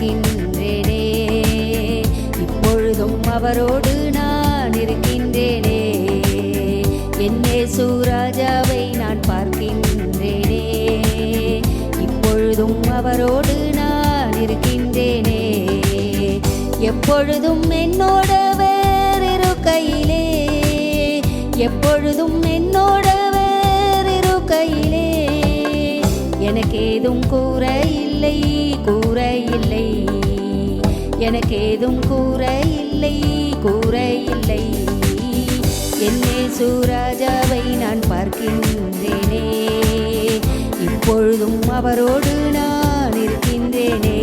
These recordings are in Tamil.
பார்க்கின்றேனே. இப்பொழுதும் அவரோடு நான் இருக்கின்றேனே. என் இயேசு ராஜாவை நான் பார்க்கின்றேனே. இப்பொழுதும் அவரோடு நான் இருக்கின்றேனே. எப்பொழுதும் என்னோடவர் இருக்கையிலே, எப்பொழுதும் என்னோடவர் இருக்கையிலே, எனக்கேதும் கூரை இல்லை, கூரை இல்லை, எனக்கேதும் கூரை இல்லை, கூரை இல்லை. என் இயேசு ராஜாவை நான் பார்க்கின்றேனே. இப்பொழுதும் அவரோடு நான் இருக்கின்றேனே.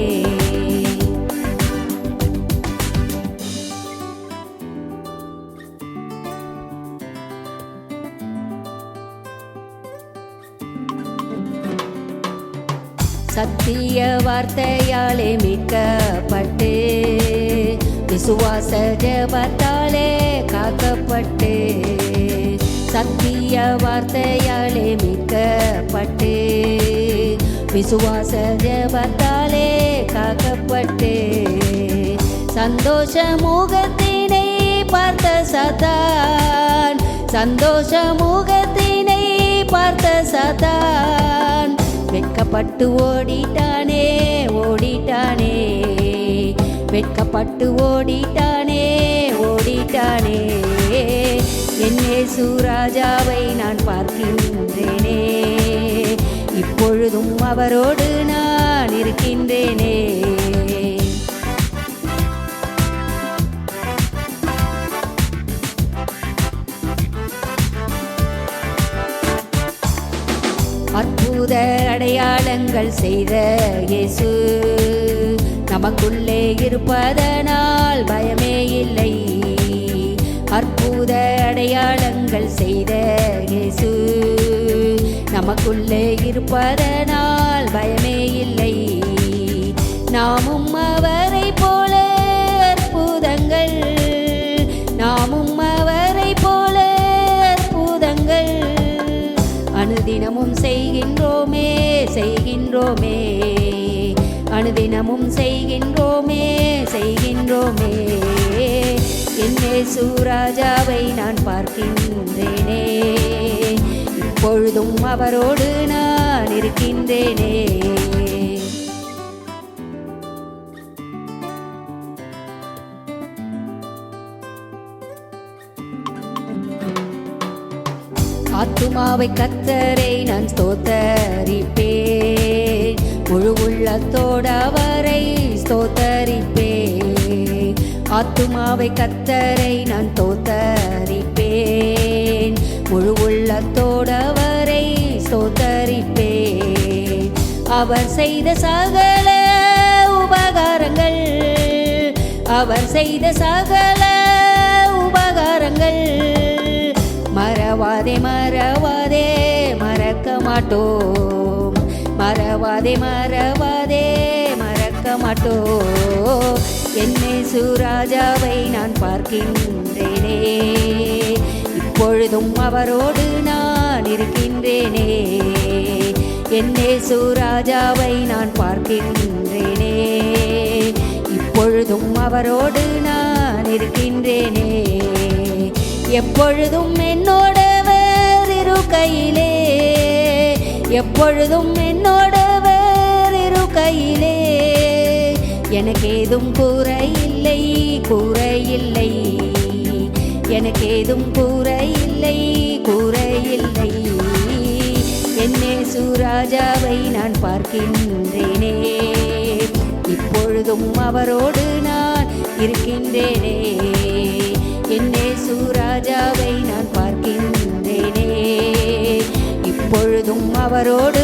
சத்திய வார்த்தையாலே மீட்கப்பட்டு, விசுவாச ஜெபத்தாலே காக்கப்பட்டு, சத்திய வார்த்தையாலே மீட்கப்பட்டு, விசுவாச ஜெபத்தாலே காக்கப்பட்டு, சந்தோஷ முகத்தினை பார்த்த சாத்தான், சந்தோஷ முகத்தினை பார்த்த சாத்தான், வெட்கப்பட்டு ஓடிட்டானே, ஓடிட்டானே, வெட்கப்பட்டு ஓடிட்டானே, ஓடிட்டானே. என் இயேசு ராஜாவை நான் பார்க்கின்றேனே. இப்பொழுதும் அவரோடு நான் இருக்கின்றேனே. அற்புத அடையாளங்கள் செய்த இயேசு நமக்குள்ளே இருப்பதனால் பயமே இல்லை. அற்புத அடையாளங்கள் செய்த இயேசு நமக்குள்ளே இருப்பதனால் பயமே இல்லை. நாமும் அவரை போல அற்புதங்கள், நாமும் அவரை போல அற்புதங்கள் அனுதினமும் செய்கின்றோமே, செய்கின்றோமே, அனுதினமும் செய்கின்றோமே, செய்கின்றோமே. என் இயேசு ராஜாவை நான் பார்க்கின்றேனே. இப்பொழுதும் அவரோடு நான் இருக்கின்றேனே. ஆத்துமாவை கர்த்தரை நான் ஸ்தோத்தரிப்பேன், முழு உள்ளத்தோடு அவரை ஸ்தோத்தரிப்பேன். ஆத்துமாவை கர்த்தரை நான் ஸ்தோத்தரிப்பேன், முழு உள்ளத்தோடு அவரை ஸ்தோத்தரிப்பேன். அவர் செய்த சகல உபகாரங்கள், அவர் செய்த சகல உபகாரங்கள் மறவாதே, மறவாதே, மறக்க மாட்டோம், மறவாதே, மறவாதே, மறக்க மாட்டோம். என் இயேசு ராஜாவை நான் பார்க்கின்றேனே. இப்பொழுதும் அவரோடு நான் இருக்கின்றேனே. என் இயேசு ராஜாவை நான் பார்க்கின்றேனே. இப்பொழுதும் அவரோடு நான் இருக்கின்றேனே. எப்பொழுதும் என்னோடவர் இருக்கையிலே, எப்பொழுதும் என்னோடவர் இருக்கையிலே, எனக்கேதும் கூரை இல்லை, கூரை இல்லை, எனக்கேதும் கூரை இல்லை, கூரை இல்லை. என் இயேசு ராஜாவை நான் பார்க்கின்றேனே. இப்பொழுதும் அவரோடு நான் இருக்கின்றேனே. என் இயேசு ராஜாவை நான் பார்க்கின்றேனே. இப்பொழுதும் அவரோடு